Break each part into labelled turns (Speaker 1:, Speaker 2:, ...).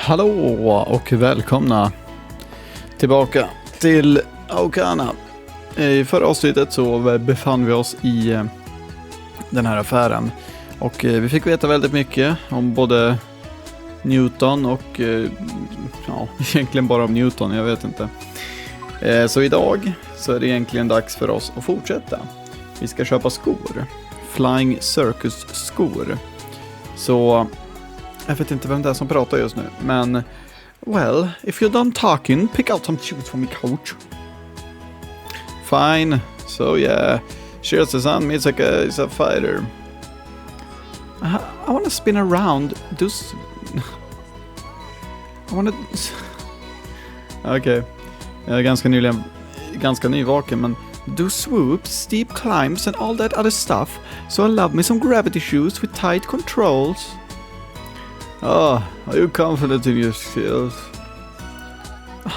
Speaker 1: Hallå och välkomna tillbaka till Aokana. I förra avsnittet så befann vi oss i den här affären. Och vi fick veta väldigt mycket om både Newton och egentligen bara om Newton, jag vet inte. Så idag så är det egentligen dags för oss att fortsätta. Vi ska köpa skor. Flying Circus skor. Så jag vet inte vem det är som pratar just nu, men well, if you're done talking, pick out some shoes for me, coach. Fine. So yeah, Shirasan Misaka is a fighter. I want to spin around. Okej. Jag är ganska nyvaken, men do swoops, steep climbs and all that other stuff. So I love me some gravity shoes with tight controls. Are you confident in your skills?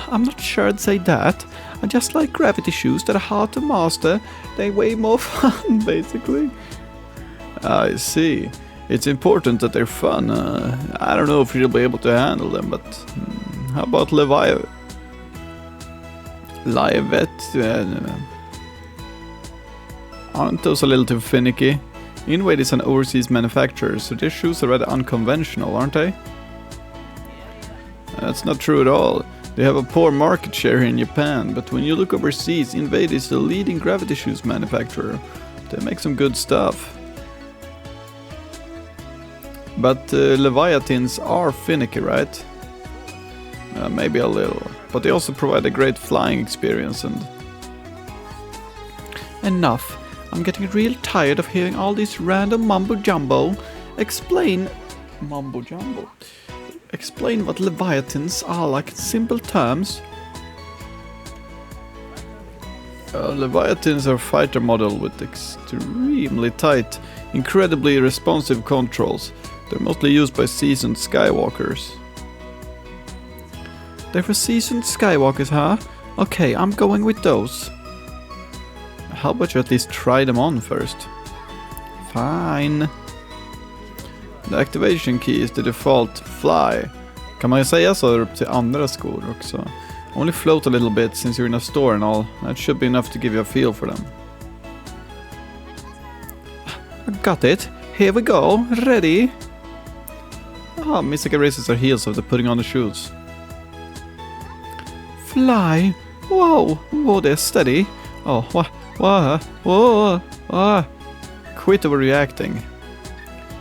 Speaker 1: I'm not sure I'd say that. I just like gravity shoes that are hard to master. They're way more fun, basically. I see. It's important that they're fun. I don't know if you'll be able to handle them, but how about Livet? Aren't those a little too finicky? Inwade is an overseas manufacturer, so their shoes are rather unconventional, aren't they? That's not true at all. They have a poor market share here in Japan, but when you look overseas, Invade is the leading gravity shoes manufacturer. They make some good stuff. But Leviathans are finicky, right? Maybe a little, but they also provide a great flying experience and... Enough. I'm getting real tired of hearing all these random mumbo-jumbo. Explain what Leviathans are like in simple terms. Leviathans are fighter model with extremely tight, incredibly responsive controls. They're mostly used by seasoned skywalkers. They're for seasoned skywalkers, huh? Okay, I'm going with those. How about you at least try them on first? Fine. The activation key is the default fly. Kan man ju säga så upp till andra skor också. Only float a little bit since you're in a store and all. That should be enough to give you a feel for them. I got it. Here we go. Ready? Misaka raises her heels after putting on the shoes. Fly. Whoa, they're steady. Oh, what? Whoa. Quit overreacting.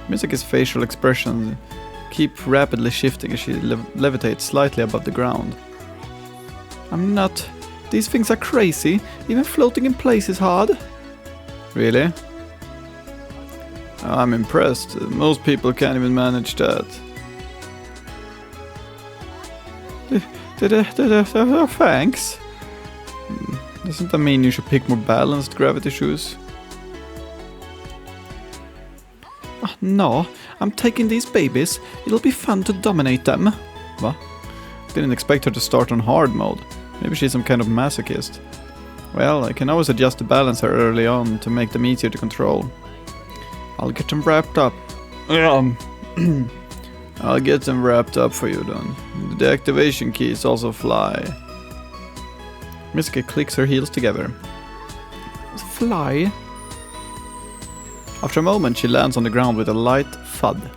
Speaker 1: Misaka's facial expressions keep rapidly shifting as she levitates slightly above the ground. I'm not. These things are crazy. Even floating in place is hard. Really? I'm impressed. Most people can't even manage that. Thanks. Doesn't that mean you should pick more balanced gravity shoes? No, I'm taking these babies. It'll be fun to dominate them. Va? Didn't expect her to start on hard mode. Maybe she's some kind of masochist. Well, I can always adjust the balancer early on to make them easier to control. I'll get them wrapped up. I'll get them wrapped up for you then. The activation key is also fly. Misaka clicks her heels together. Fly. After a moment, she lands on the ground with a light thud.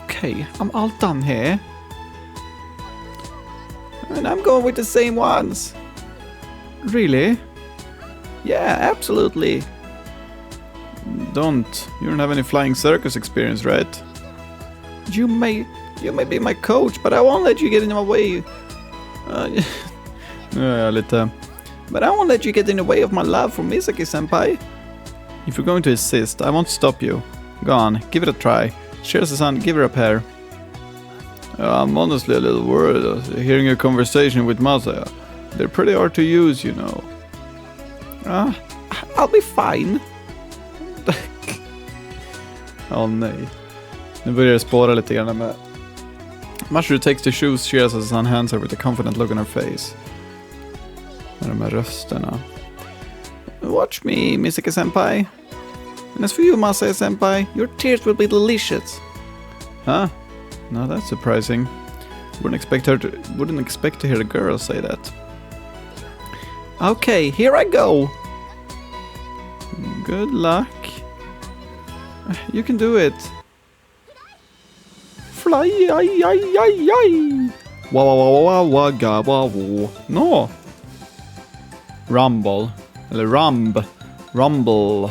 Speaker 1: Okay, I'm all done here. And I'm going with the same ones. Really? Yeah, absolutely. You don't have any flying circus experience, right? You may be my coach, but I won't let you get in my way. But I won't let you get in the way of my love for Misaki-senpai. If you're going to insist, I won't stop you. Go on, give it a try. Shirasan, give her a pair. I'm honestly a little worried hearing your conversation with Masaya. They're pretty hard to use, you know. I'll be fine. Nej. Nu börjar det spåra lite grann med... Mashuru takes the shoes, Shirasan hands her with a confident look on her face. Med de här rösterna. Watch me, Misaka-senpai. And as for you, Masaya-senpai, your tears will be delicious. Huh? Now that's surprising. Wouldn't expect to hear a girl say that. Okay, here I go. Good luck. You can do it. Fly, ay, ay, ay, ay. Wow, wow, wow, wow, wow, wow. No. Rumble. Eller rumble.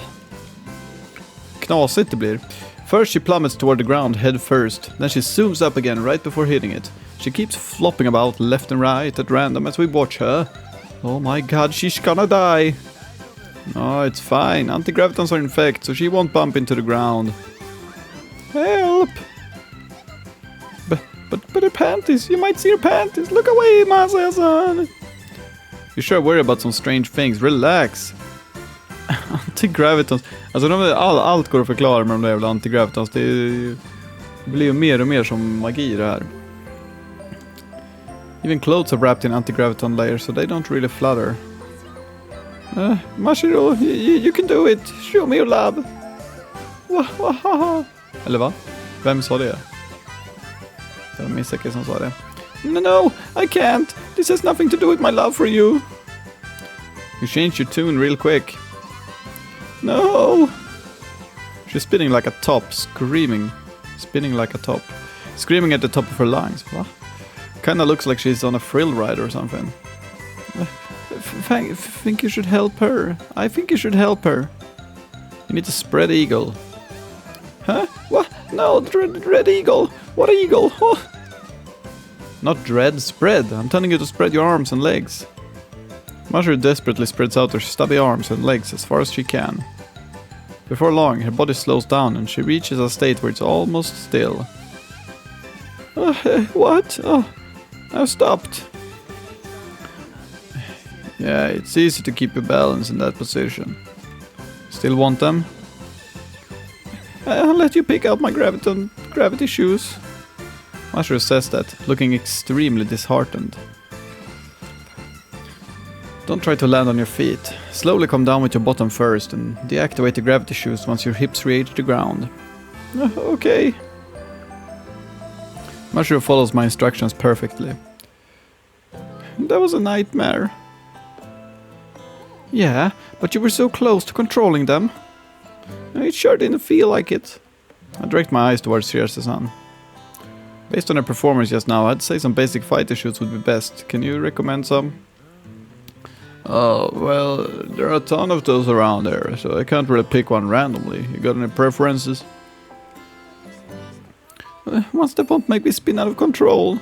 Speaker 1: Knasigt det blir. First she plummets toward the ground head first. Then she zooms up again right before hitting it. She keeps flopping about left and right at random as we watch her. Oh my god, she's gonna die. No, it's fine. Anti-gravitons are in effect, so she won't bump into the ground. Help! But her panties, you might see her panties. Look away, Masa-san. You're sure worried about some strange things. Relax. Anti-gravitons. Alltså allt går att förklara med de där jävla anti-gravitons. Det blir ju mer och mer som magi det här. Even clothes are wrapped in anti-graviton layers, so they don't really flutter. Mashiro, you can do it. Show me your love. Eller va? Vem sa det? Det var Misaki som sa det. No, I can't. This has nothing to do with my love for you. You changed your tune real quick. No. She's spinning like a top, screaming. Spinning like a top. Screaming at the top of her lungs. What? Kinda looks like she's on a thrill ride or something. Think you should help her. I think you should help her. You need to spread eagle. Huh? What? No, red eagle. What eagle? Oh. Not dread, spread. I'm telling you to spread your arms and legs. Mashiro desperately spreads out her stubby arms and legs as far as she can. Before long, her body slows down and she reaches a state where it's almost still. What? Oh, I've stopped. Yeah, it's easy to keep your balance in that position. Still want them? I'll let you pick out my gravity shoes. Mashiro says that, looking extremely disheartened. Don't try to land on your feet. Slowly come down with your bottom first and deactivate the gravity shoes once your hips reach the ground. Okay. Mashiro follows my instructions perfectly. That was a nightmare. Yeah, but you were so close to controlling them. It sure didn't feel like it. I direct my eyes towards Shirase-san. Based on her performance just now, I'd say some basic fighter shoots would be best. Can you recommend some? Oh, well, there are a ton of those around there, so I can't really pick one randomly. You got any preferences? Ones that won't make me spin out of control.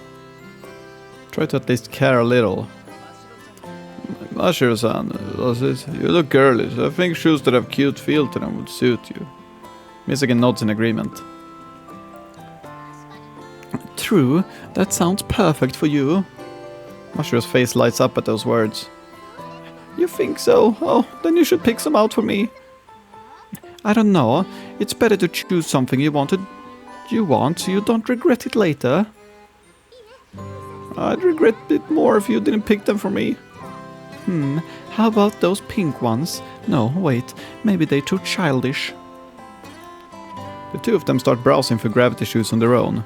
Speaker 1: Try to at least care a little. Mashiro-san, you look girly, so I think shoes that have cute feel to them would suit you. Misaki nods in agreement. True, that sounds perfect for you. Mashiro's face lights up at those words. You think so? Oh, then you should pick some out for me. I don't know. It's better to choose something you want so you don't regret it later. I'd regret it more if you didn't pick them for me. How about those pink ones? No, wait, maybe they're too childish. The two of them start browsing for gravity shoes on their own.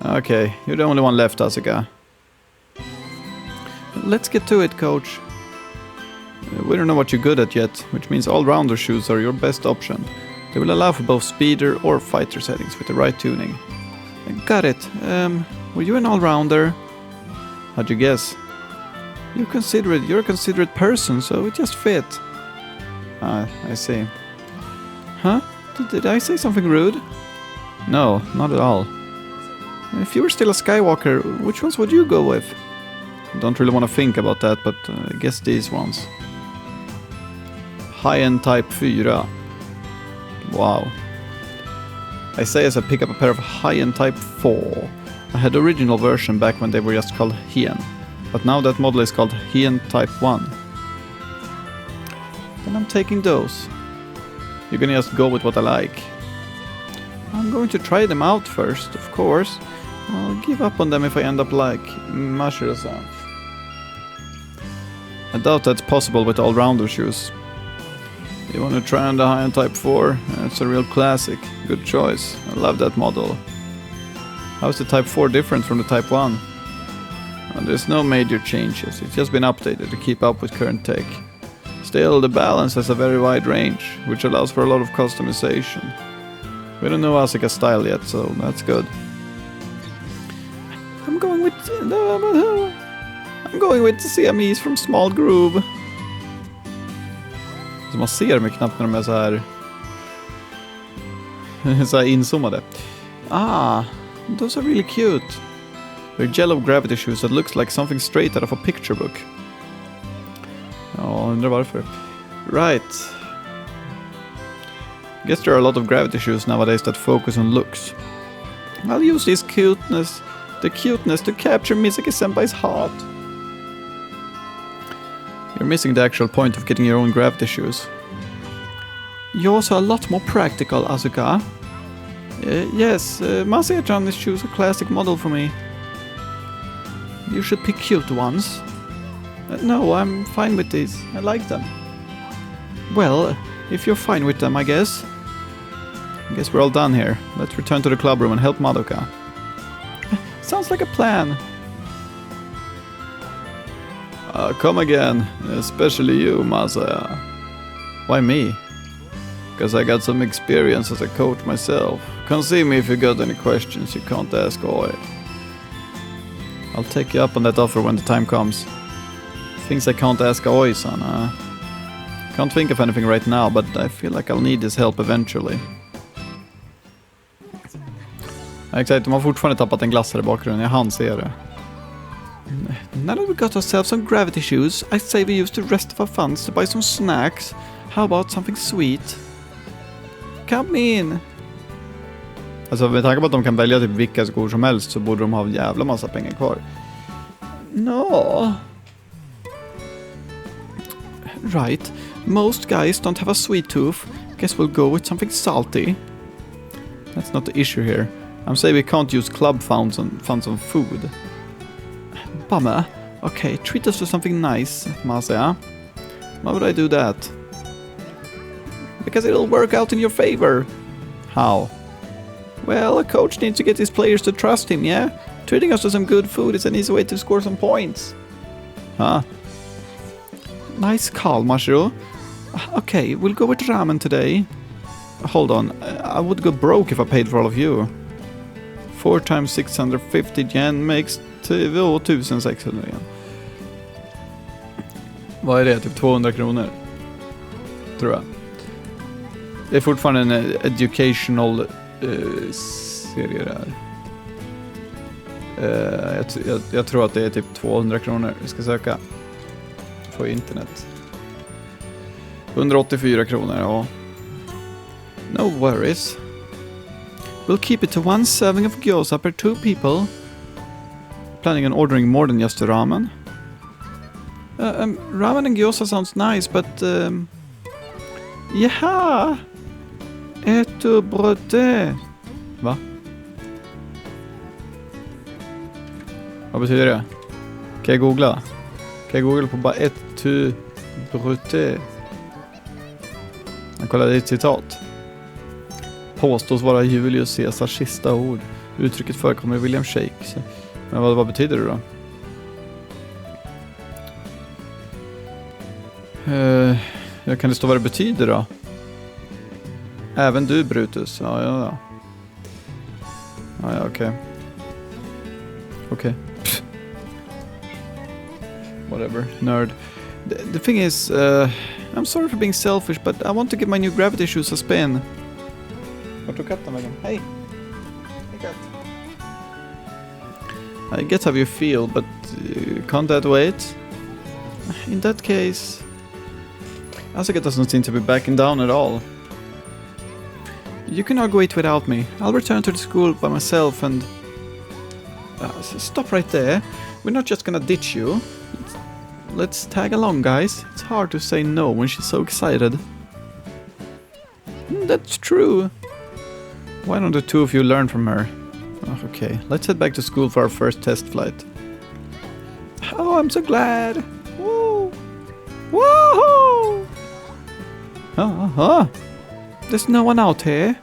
Speaker 1: Okay, you're the only one left, Asuka. Let's get to it, coach. We don't know what you're good at yet, which means all-rounder shoes are your best option. They will allow for both speeder or fighter settings with the right tuning. Got it. Were you an all-rounder? How'd you guess? You're a considerate person, so it just fit. I see. Huh? Did I say something rude? No, not at all. If you were still a Skywalker, which ones would you go with? Don't really want to think about that, but I guess these ones. High-end Type 4. Wow. I say as I pick up a pair of high-end Type 4. I had the original version back when they were just called Hien, but now that model is called Hien Type 1. Then I'm taking those. You're gonna just go with what I like. I'm going to try them out first, of course. I'll give up on them if I end up like Mashiro-san. I doubt that's possible with all-rounder shoes. You want to try on the high-end Type 4? It's a real classic. Good choice. I love that model. How is the Type 4 different from the Type 1? There's no major changes. It's just been updated to keep up with current tech. Still, the balance has a very wide range, which allows for a lot of customization. We don't know Asuka's style yet, so that's good. I'm going with CMEs from Small Groove. Så man ser mig knappt när de är så här inzoomade. Those are really cute. They're yellow gravity shoes that looks like something straight out of a picture book. Ja, undrar varför. Right. Guess there are a lot of gravity shoes nowadays that focus on looks. I'll use the cuteness to capture Misaki-senpai's heart. You're missing the actual point of getting your own gravity shoes. Yours are a lot more practical, Asuka. Yes, Masaya-chan's shoes are a classic model for me. You should pick cute ones. No, I'm fine with these. I like them. Well, if you're fine with them, I guess. I guess we're all done here. Let's return to the club room and help Madoka. Sounds like a plan. Come again, especially you, Masaya. Why me? Because I got some experience as a coach myself. Come see me if you got any questions you can't ask Oi. I'll take you up on that offer when the time comes. Things I can't ask Oi-san, Can't think of anything right now, but I feel like I'll need his help eventually. Exakt, de har fortfarande tappat en glass här i bakgrunden. Jag hann se det. Now that we got ourselves some gravity shoes, I say we use the rest of our funds to buy some snacks. How about something sweet? Come in! Alltså med tanke på att de kan välja typ vilka skor som helst så borde de ha en jävla massa pengar kvar. No. Right. Most guys don't have a sweet tooth. Guess we'll go with something salty. That's not the issue here. I'm saying we can't use club funds on food. Bummer. Okay, treat us to something nice, Masaya. Why would I do that? Because it'll work out in your favor. How? Well, a coach needs to get his players to trust him, yeah? Treating us to some good food is an easy way to score some points. Huh? Nice call, Mashiro. Okay, we'll go with ramen today. Hold on, I would go broke if I paid for all of you. 4 times 650 yen makes 1600 yen. Vad är det? Typ 200 kronor. Tror jag. Det är fortfarande en educational serie där. Jag tror att det är typ 200 kronor. Vi ska söka på internet. 184 kronor, ja. No worries. We'll keep it to 1 serving of gyoza per 2 people. Planning on ordering more than just the ramen? Ramen and gyoza sounds nice, but... Jaha! Eto bröte. Va? Vad betyder det? Kan jag googla? Kan jag googla på bara eto bröte? Jag kollar, det är ett citat. Påstås vara Julius Caesars sista ord. Uttrycket förekommer i William Shakespeare. Men vad betyder det då? Jag kan det stå vad det betyder då? Även du, Brutus. Ja, okej. Okej. Whatever, nerd. The thing is, I'm sorry for being selfish, but I want to give my new gravity shoes a spin. Vart tog katten vägen? Hej! Hej katt! I get how you feel, but can't that wait? In that case... Asuka doesn't seem to be backing down at all. You cannot wait without me. I'll return to the school by myself and... stop right there. We're not just gonna ditch you. Let's tag along, guys. It's hard to say no when she's so excited. That's true. Why don't the two of you learn from her? Oh, okay, let's head back to school for our first test flight. Oh, I'm so glad. Woo! Woohoo! There's no one out here.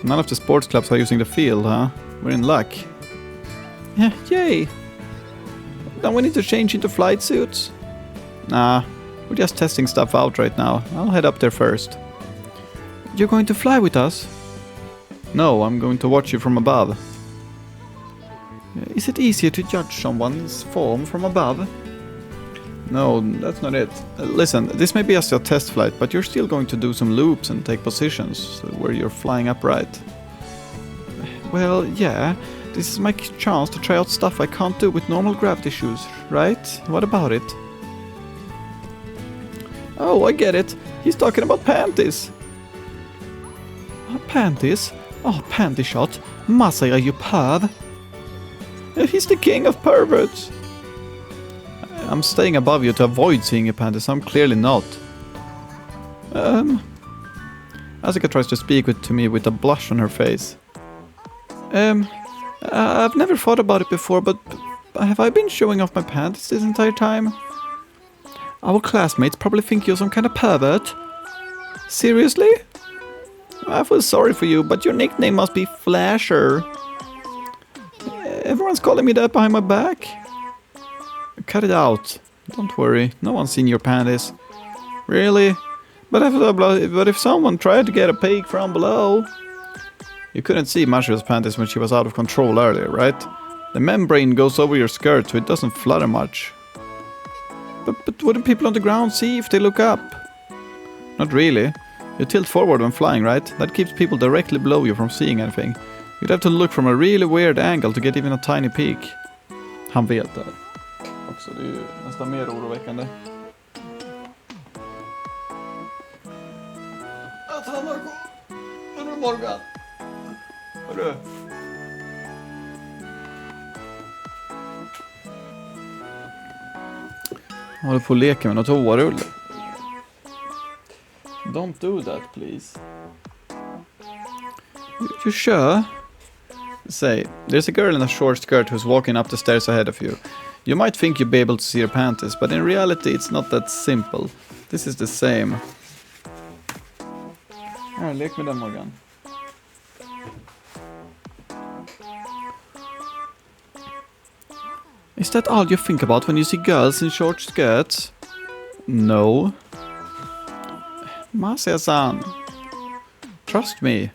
Speaker 1: None of the sports clubs are using the field, huh? We're in luck. Yeah, yay! Now we need to change into flight suits. Nah, we're just testing stuff out right now. I'll head up there first. You're going to fly with us? No, I'm going to watch you from above. Is it easier to judge someone's form from above? No, that's not it. Listen, this may be just a test flight, but you're still going to do some loops and take positions where you're flying upright. Well, yeah. This is my chance to try out stuff I can't do with normal gravity shoes, right? What about it? Oh, I get it. He's talking about panties. Panties? Oh, panty shot. Masaya, you perv. He's the king of perverts. I'm staying above you to avoid seeing your panties. I'm clearly not. Asuka tries to speak to me with a blush on her face. I've never thought about it before, but have I been showing off my panties this entire time? Our classmates probably think you're some kind of pervert. Seriously? I feel sorry for you, but your nickname must be Flasher. Everyone's calling me that behind my back. Cut it out. Don't worry, no one's seen your panties. Really? But if someone tried to get a peek from below... You couldn't see Masha's panties when she was out of control earlier, right? The membrane goes over your skirt, so it doesn't flutter much. But wouldn't people on the ground see if they look up? Not really. You tilt forward when flying, right? That keeps people directly below you from seeing anything. You'd have to look from a really weird angle to get even a tiny peek. Han vet det. Också, det är ju nästan mer oroväckande. Att han har gått. Morgan. Hörru. Jag håller på att leka med något toarulle. Don't do that, please. You sure? Say, there's a girl in a short skirt who's walking up the stairs ahead of you. You might think you'll be able to see her panties, but in reality it's not that simple. This is the same. Här, lek med den, Morgan. Is that all you think about when you see girls in short skirts? No. Masaya-san. Trust me.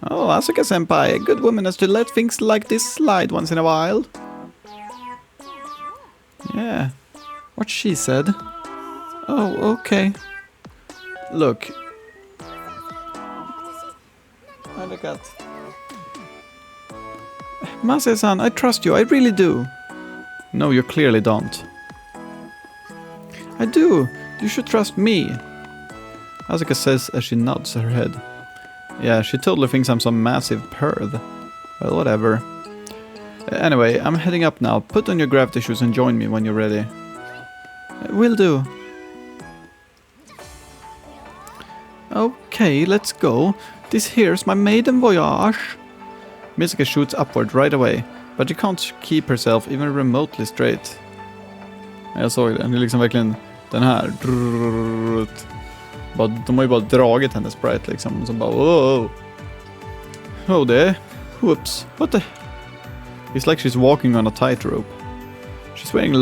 Speaker 1: Oh, Asuka-senpai, a good woman has to let things like this slide once in a while. Yeah, what she said. Oh, okay. Look. Oh, look at. Masaya-san, I trust you, I really do. No, you clearly don't. I do. You should trust me. Asuka says as she nods her head. Yeah, she totally thinks I'm some massive perv. Well, whatever. Anyway, I'm heading up now. Put on your gravity shoes and join me when you're ready. Will do. Okay, let's go. This here's my maiden voyage. Misaka shoots upward right away, but she can't keep herself even remotely straight. Jag såg det. Det är liksom verkligen den här. De har ju bara dragit hennes sprite liksom. Så bara, oh. Oh, det. Whoops. What the? It's like she's walking on a tightrope. She's wearing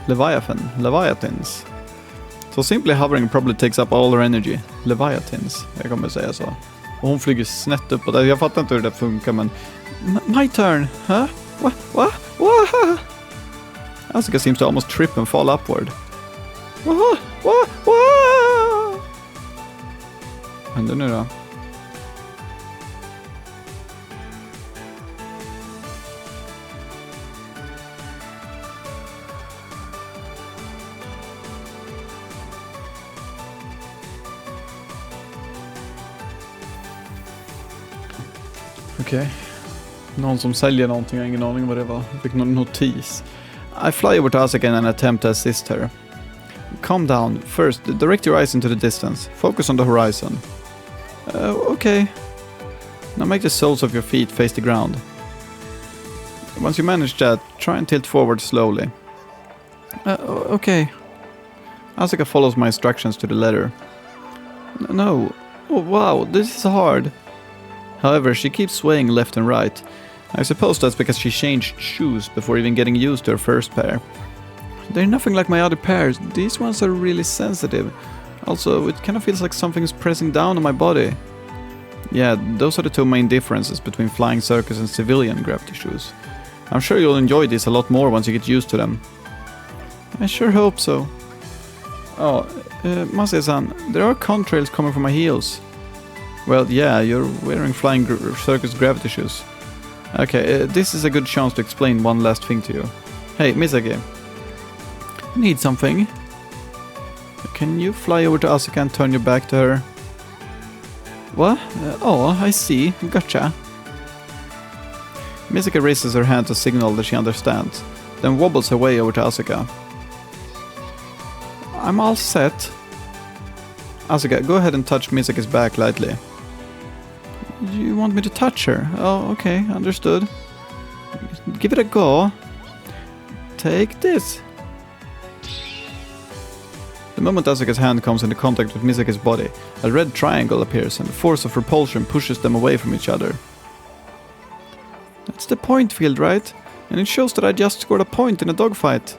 Speaker 1: Leviathans. So simply hovering probably takes up all her energy. Leviathans, jag kommer säga så. Och hon flyger snett upp. Och jag fattar inte hur det funkar, men... My turn, huh? What? Asuka seems to almost trip and fall upward. What? Vad händer nu då? Okej. Någon som säljer någonting, jag har ingen aning vad det var. Jag fick någon notis. I fly over to Asuka and attempt to assist her. Calm down. First, direct your eyes into the distance. Focus on the horizon. Okay. Now make the soles of your feet face the ground. Once you manage that, try and tilt forward slowly. Okay. Asuka follows my instructions to the letter. No, Oh wow, this is hard. However, she keeps swaying left and right. I suppose that's because she changed shoes before even getting used to her first pair. They're nothing like my other pairs. These ones are really sensitive. Also, it kind of feels like something is pressing down on my body. Yeah, those are the two main differences between flying circus and civilian gravity shoes. I'm sure you'll enjoy these a lot more once you get used to them. I sure hope so. Oh, Mase-san, there are contrails coming from my heels. Well, yeah, you're wearing flying circus gravity shoes. Okay, this is a good chance to explain one last thing to you. Hey, Misaki. Need something? Can you fly over to Asuka and turn your back to her? What? Oh, I see. Gotcha. Misaki raises her hand to signal that she understands, then wobbles her way over to Asuka. I'm all set. Asuka, go ahead and touch Misaki's back lightly. You want me to touch her? Oh, okay, understood. Give it a go. Take this. The moment Asuka's hand comes into contact with Misaki's body, a red triangle appears and the force of repulsion pushes them away from each other. That's the point field, right? And it shows that I just scored a point in a dogfight.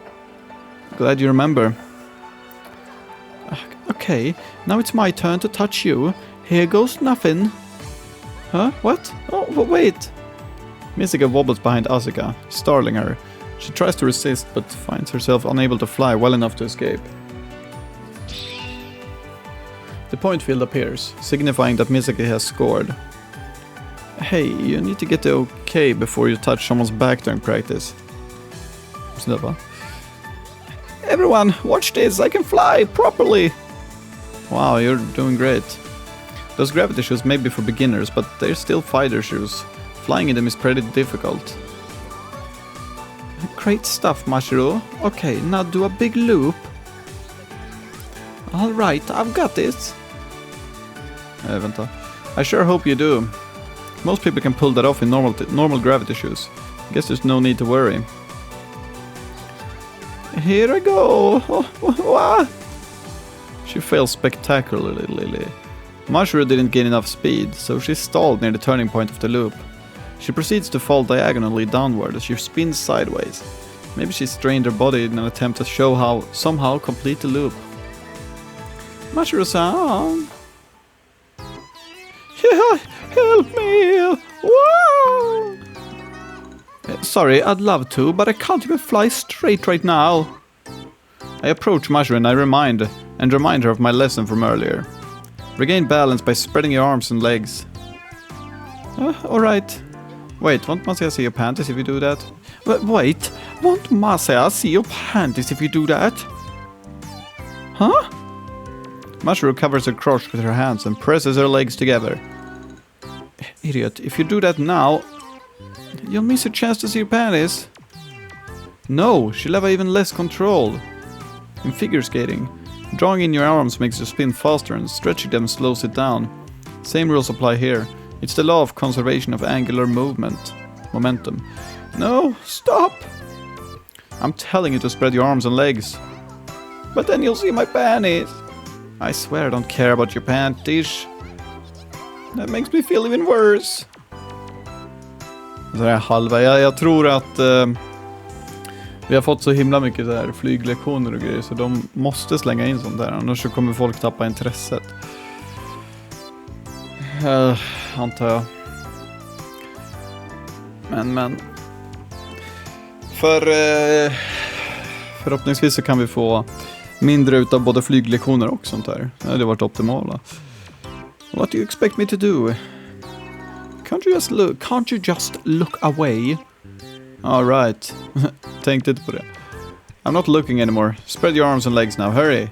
Speaker 1: Glad you remember. Okay, now it's my turn to touch you. Here goes nothing. Huh? What? Oh, wait! Misaki wobbles behind Asuka, startling her. She tries to resist, but finds herself unable to fly well enough to escape. The point field appears, signifying that Misaki has scored. Hey, you need to get the okay before you touch someone's back during practice. Snubba. Everyone, watch this! I can fly properly! Wow, you're doing great. Those gravity shoes may be for beginners, but they're still fighter shoes. Flying in them is pretty difficult. Great stuff, Mashiro. Okay, now do a big loop. Alright, I've got this. Vänta. I sure hope you do. Most people can pull that off in normal gravity shoes. Guess there's no need to worry. Here I go! Oh. She fails spectacularly. Mashiro didn't gain enough speed, so she stalled near the turning point of the loop. She proceeds to fall diagonally downward as she spins sideways. Maybe she strained her body in an attempt to somehow complete the loop. Mashiro-san! Yeah, help me! Wow! Sorry, I'd love to, but I can't even fly straight right now. I approach Mashiro and I remind her of my lesson from earlier. Regain balance by spreading your arms and legs. Alright. Wait, won't Masaya see your panties if you do that? Wait, won't Masaya see your panties if you do that? Huh? Mashiro covers her crotch with her hands and presses her legs together. Idiot, if you do that now, you'll miss a chance to see your panties. No, she'll have even less control. In figure skating, drawing in your arms makes you spin faster and stretching them slows it down. Same rules apply here. It's the law of conservation of angular momentum. No, stop! I'm telling you to spread your arms and legs. But then you'll see my panties. I swear I don't care about your panties. That makes me feel even worse. Så här halva. Jag tror att vi har fått så himla mycket där flyglektioner och grejer så de måste slänga in sånt där, annars så kommer folk tappa intresset. Antar jag. Men förhoppningsvis så kan vi få mindre utav både flyglektioner och sånt där. Det hade varit optimala. What do you expect me to do? Can't you just look away? All right. Tänkte inte på det. I'm not looking anymore. Spread your arms and legs now. Hurry.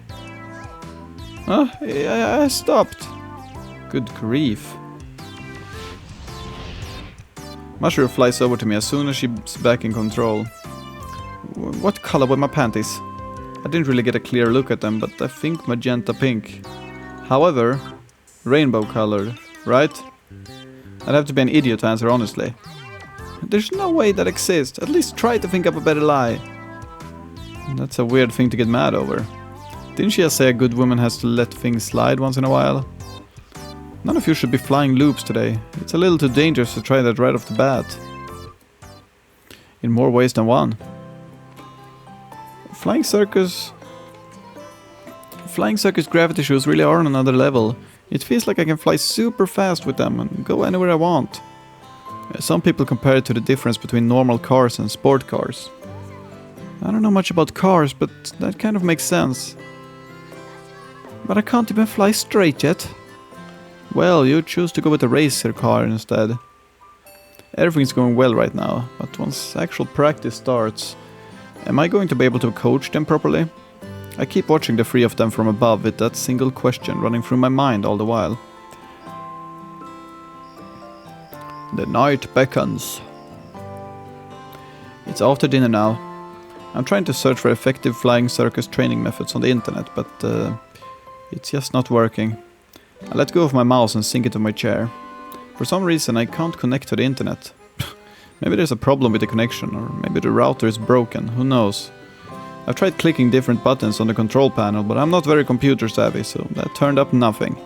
Speaker 1: I stopped. Good grief. Mashiro flies over to me as soon as she's back in control. What color were my panties? I didn't really get a clear look at them, but I think magenta pink. However, rainbow colored, right? I'd have to be an idiot to answer honestly. There's no way that exists. At least try to think up a better lie. That's a weird thing to get mad over. Didn't she just say a good woman has to let things slide once in a while? None of you should be flying loops today. It's a little too dangerous to try that right off the bat. In more ways than one. Flying circus gravity shoes really are on another level. It feels like I can fly super fast with them and go anywhere I want. Some people compare it to the difference between normal cars and sport cars. I don't know much about cars, but that kind of makes sense. But I can't even fly straight yet. Well, you choose to go with a racer car instead. Everything's going well right now, but once actual practice starts, am I going to be able to coach them properly? I keep watching the three of them from above with that single question running through my mind all the while. The night beckons. It's after dinner now. I'm trying to search for effective flying circus training methods on the internet, but it's just not working. I let go of my mouse and sink into my chair. For some reason I can't connect to the internet. Maybe there's a problem with the connection, or maybe the router is broken, who knows. I've tried clicking different buttons on the control panel, but I'm not very computer savvy, so that turned up nothing.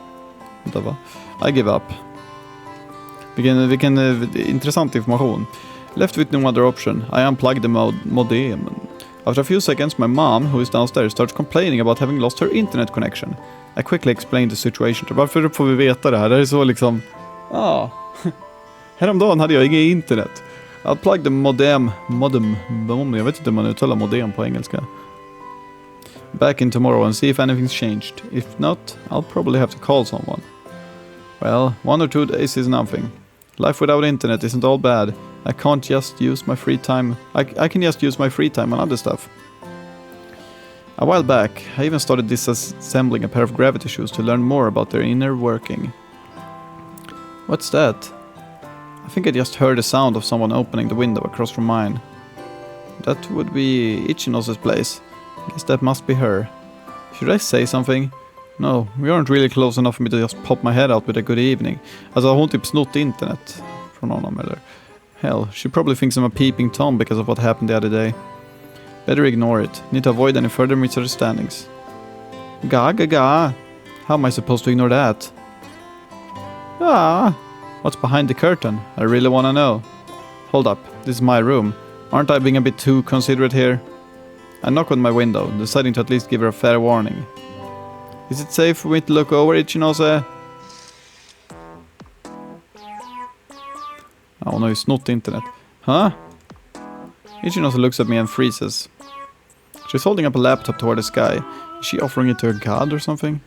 Speaker 1: I give up. Vilken intressant information. Left with no other option, I unplugged the modem. After a few seconds, my mom, who is downstairs, starts complaining about having lost her internet connection. I quickly explained the situation. Varför får vi veta det här? Det är så liksom... Häromdagen hade jag inget internet. Unplugged the modem. Jag vet inte om man uttalar modem på engelska. Back in tomorrow and see if anything's changed. If not, I'll probably have to call someone. Well, 1 or 2 days is nothing. Life without internet isn't all bad. I can't just use my free time. I can just use my free time on other stuff. A while back, I even started disassembling a pair of gravity shoes to learn more about their inner working. What's that? I think I just heard the sound of someone opening the window across from mine. That would be Ichino's place. I guess that must be her. Should I say something? No, we aren't really close enough for me to just pop my head out with a good evening. Alltså har hon typ snott internet från honom eller? Hell, she probably thinks I'm a peeping Tom because of what happened the other day. Better ignore it. Need to avoid any further misunderstandings. Ga. How am I supposed to ignore that? What's behind the curtain? I really wanna know. Hold up, this is my room. Aren't I being a bit too considerate here? I knock on my window, deciding to at least give her a fair warning. Is it safe for me to look over, Ichinose? Hon har ju snott internet. Huh? Ichinose looks at me and freezes. She's holding up a laptop toward the sky. Is she offering it to her god or something?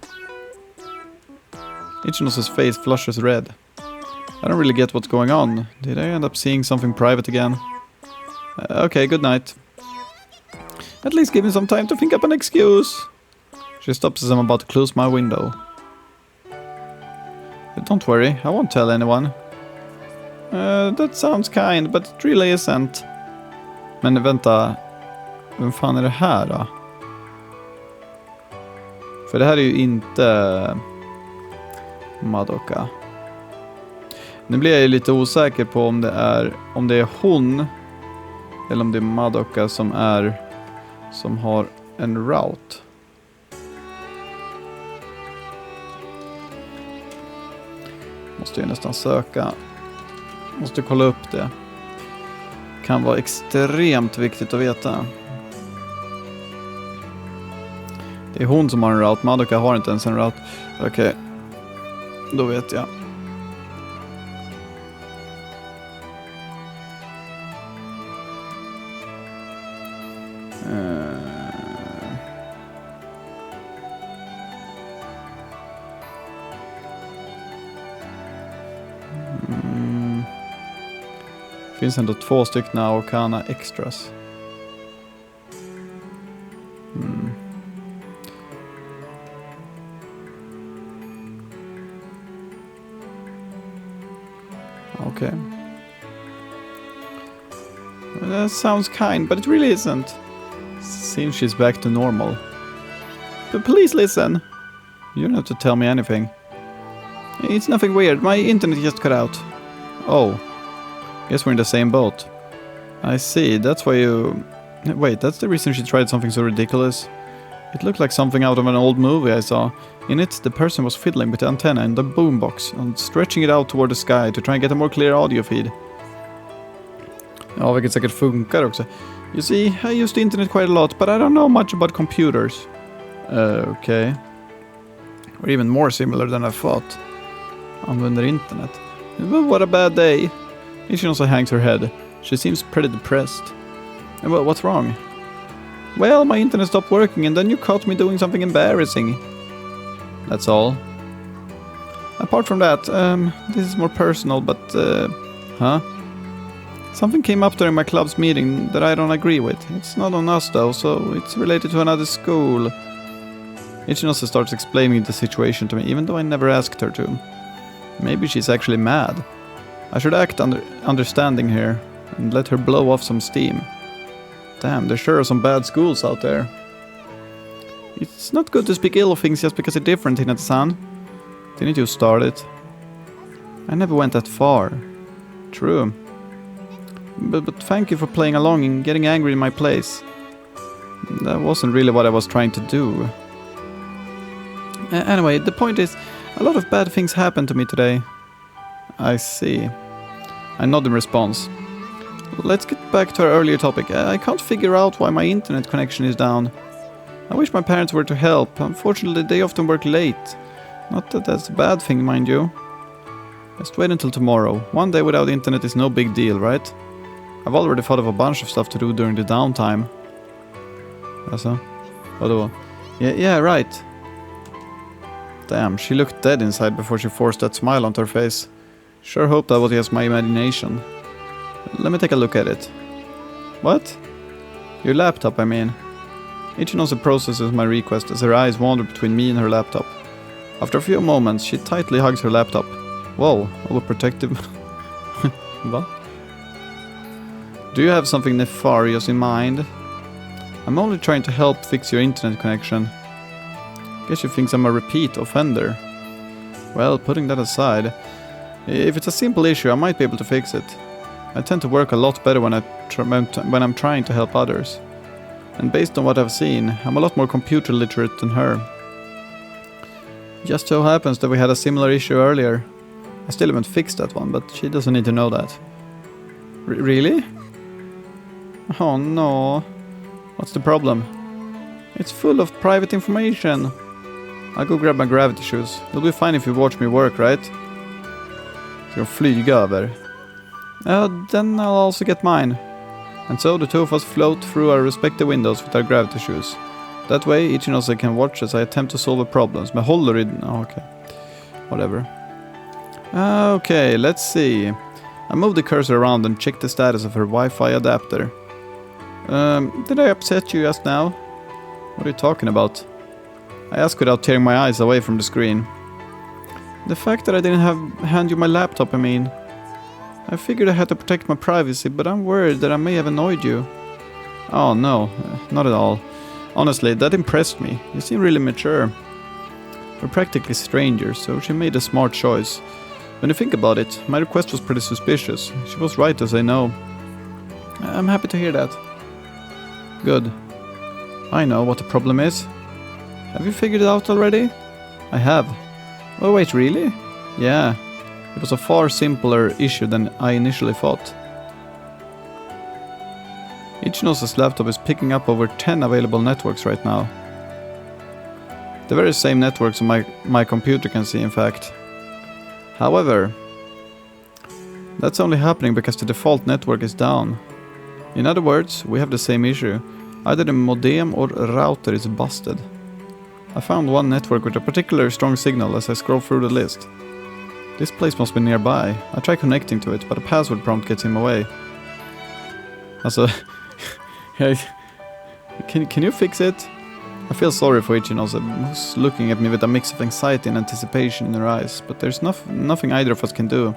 Speaker 1: Ichinose's face flushes red. I don't really get what's going on. Did I end up seeing something private again? Okay, good night. At least give me some time to think up an excuse. She stops as I'm about to close my window. Don't worry, I won't tell anyone. That sounds kind, but it really isn't. Men vänta, vem fan är det här då? För det här är ju inte Madoka. Nu blir jag ju lite osäker på om det är hon eller om det är Madoka som har en route. Måste ju nästan söka. Måste kolla upp det. Kan vara extremt viktigt att veta. Det är hon som har en route. Madoka har inte ens en route. Okej. Då vet jag. Finns ändå 2 stycken Aokana extras. Okay. Well, that sounds kind, but it really isn't. Seems she's back to normal. But please listen. You don't have to tell me anything. It's nothing weird. My internet just cut out. Oh. Guess we're in the same boat. I see. That's why you... Wait, that's the reason she tried something so ridiculous? It looked like something out of an old movie I saw. In it, the person was fiddling with the antenna in the boombox and stretching it out toward the sky to try and get a more clear audio feed. Ja, vilket säkert funkar också. You see, I use the internet quite a lot, but I don't know much about computers. Okay. We're even more similar than I thought. Använder internet. But what a bad day. She also hangs her head. She seems pretty depressed. Well, what's wrong? Well, my internet stopped working and then you caught me doing something embarrassing. That's all. Apart from that, this is more personal, but, huh? Something came up during my club's meeting that I don't agree with. It's not on us though, so it's related to another school. Ichinose starts explaining the situation to me, even though I never asked her to. Maybe she's actually mad. I should act understanding here and let her blow off some steam. Damn, there sure are some bad schools out there. It's not good to speak ill of things just because they're different, Hinata-san. Didn't you start it? I never went that far. True. But thank you for playing along and getting angry in my place. That wasn't really what I was trying to do. Anyway, the point is, a lot of bad things happened to me today. I see. I nod in response. Let's get back to our earlier topic. I can't figure out why my internet connection is down. I wish my parents were to help. Unfortunately, they often work late. Not that that's a bad thing, mind you. Just wait until tomorrow. One day without internet is no big deal, right? I've already thought of a bunch of stuff to do during the downtime. Alltså? Vadå? Yeah, right. Damn, she looked dead inside before she forced that smile onto her face. Sure hope that was just my imagination. Let me take a look at it. What? Your laptop, I mean. Ichinose processes my request as her eyes wander between me and her laptop. After a few moments, she tightly hugs her laptop. Whoa, overprotective. What? Do you have something nefarious in mind? I'm only trying to help fix your internet connection. Guess she thinks I'm a repeat offender. Well, putting that aside, if it's a simple issue, I might be able to fix it. I tend to work a lot better when I'm trying to help others. And based on what I've seen, I'm a lot more computer literate than her. Just so happens that we had a similar issue earlier. I still haven't fixed that one, but she doesn't need to know that. Really? Oh no. What's the problem? It's full of private information. I'll go grab my gravity shoes. It'll be fine if you watch me work, right? Ska flyga över. Then I'll also get mine. And so the two of us float through our respective windows with our gravity shoes. That way, Ichinose can watch as I attempt to solve the problems. Men håller i... Oh, okay. Whatever. Okay, let's see. I move the cursor around and check the status of her Wi-Fi adapter. Did I upset you just now? What are you talking about? I ask without tearing my eyes away from the screen. The fact that I didn't hand you my laptop, I mean. I figured I had to protect my privacy, but I'm worried that I may have annoyed you. Oh no, not at all. Honestly, that impressed me. You seem really mature. We're practically strangers, so she made a smart choice. When you think about it, my request was pretty suspicious. She was right to say no. I'm happy to hear that. Good. I know what the problem is. Have you figured it out already? I have. Oh wait, really? Yeah. It was a far simpler issue than I initially thought. Ichinose's laptop is picking up over 10 available networks right now. The very same networks my computer can see, in fact. However, that's only happening because the default network is down. In other words, we have the same issue. Either the modem or router is busted. I found one network with a particularly strong signal as I scroll through the list. This place must be nearby. I try connecting to it, but a password prompt gets in my way. Also, can you fix it? I feel sorry for Ichinose, who's looking at me with a mix of anxiety and anticipation in her eyes, but there's nothing either of us can do.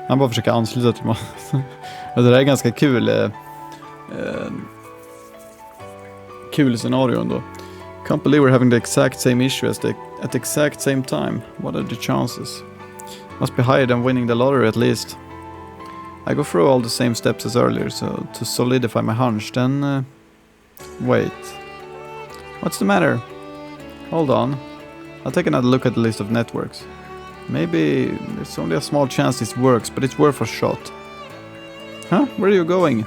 Speaker 1: Han bara försöker ansluta till mig. Det där är ganska kul. Kul scenario ändå. Can't believe we're having the exact same issue at the exact same time. What are the chances? Must be higher than winning the lottery at least. I go through all the same steps as earlier, so to solidify my hunch, then... wait. What's the matter? Hold on. I'll take another look at the list of networks. Maybe there's only a small chance this works, but it's worth a shot. Huh? Where are you going?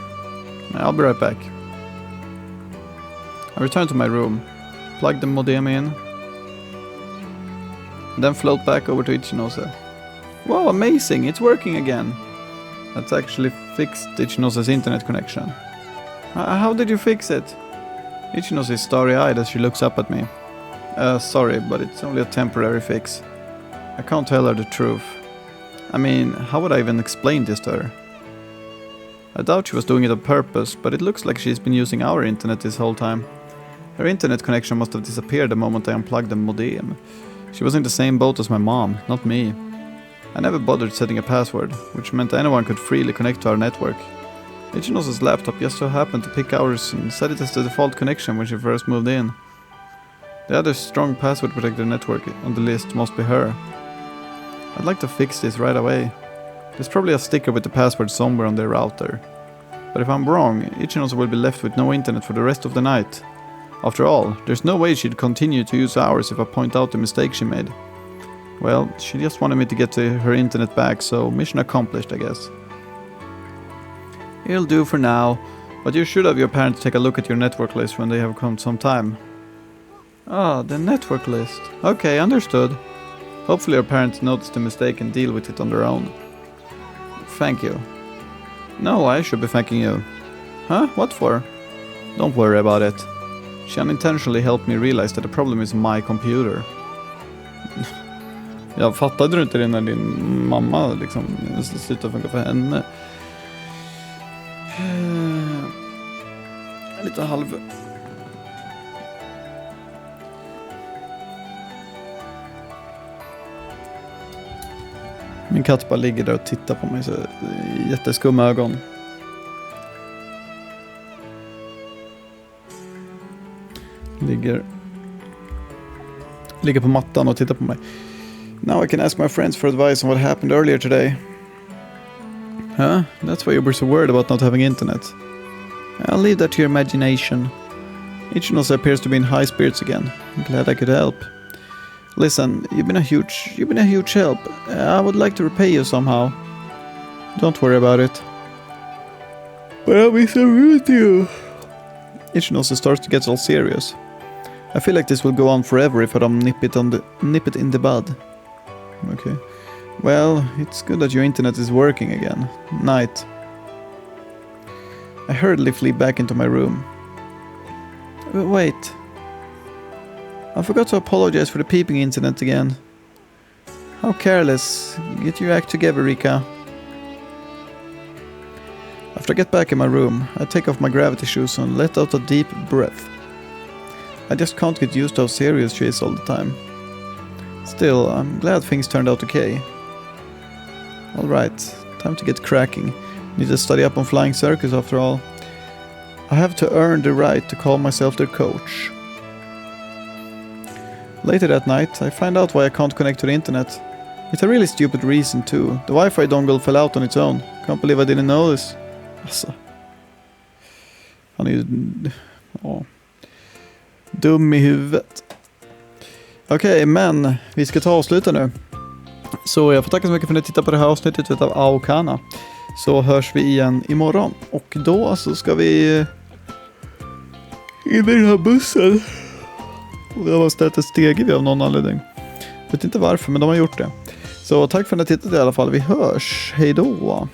Speaker 1: I'll be right back. I return to my room, plug the modem in, then float back over to Ichinose. Wow, amazing! It's working again! That's actually fixed Ichinose's internet connection. How did you fix it? Ichinose is starry-eyed as she looks up at me. Sorry, but it's only a temporary fix. I can't tell her the truth. I mean, how would I even explain this to her? I doubt she was doing it on purpose, but it looks like she's been using our internet this whole time. Her internet connection must have disappeared the moment I unplugged the modem. She was in the same boat as my mom, not me. I never bothered setting a password, which meant anyone could freely connect to our network. Ichinose's laptop just so happened to pick ours and set it as the default connection when she first moved in. The other strong password protector network on the list must be her. I'd like to fix this right away. There's probably a sticker with the password somewhere on their router. But if I'm wrong, Ichinose will be left with no internet for the rest of the night. After all, there's no way she'd continue to use ours if I point out the mistake she made. Well, she just wanted me to get her internet back, so mission accomplished, I guess. It'll do for now, but you should have your parents take a look at your network list when they have come some time. Ah, the network list. Okay, understood. Hopefully your parents notice the mistake and deal with it on their own. Thank you. No, I should be thanking you. Huh? What for? Don't worry about it. She unintentionally helped me realize that the problem is my computer. Jag fattade du inte det när din mamma liksom slutade funka för henne? Lite halv... Min katt bara ligger där och tittar på mig så jätteskumma ögon. Ligger på mattan och tittar på mig. Now I can ask my friends for advice on what happened earlier today. Huh? That's why you were so worried about not having internet. I'll leave that to your imagination. Ichinose appears to be in high spirits again. I'm glad I could help. Listen, you've been a huge help. I would like to repay you somehow. Don't worry about it. But I'll be so rude to you. Ichinose starts to get all serious. I feel like this will go on forever if I don't nip it in the bud. Okay. Well, it's good that your internet is working again. Night. I hurriedly flee back into my room. Wait. I forgot to apologize for the peeping incident again. How careless. Get your act together, Rika. After I get back in my room, I take off my gravity shoes and let out a deep breath. I just can't get used to how serious she is all the time. Still, I'm glad things turned out okay. Alright, time to get cracking. Need to study up on flying circus after all. I have to earn the right to call myself their coach. Later that night, I find out why I can't connect to the internet. It's a really stupid reason too. The Wi-Fi dongle fell out on its own. Can't believe I didn't know this. Alltså. Han är ju... Ja. Dum i huvudet. Okej, men vi ska ta avsluta nu. Så jag får tacka så mycket för att ni tittar på det här avsnittet av Aokana. Så hörs vi igen imorgon. Och då så ska vi in i den här bussen. Och det har ställt ett steg vid av någon anledning. Jag vet inte varför, men de har gjort det. Så tack för att ni tittade i alla fall. Vi hörs. Hej då.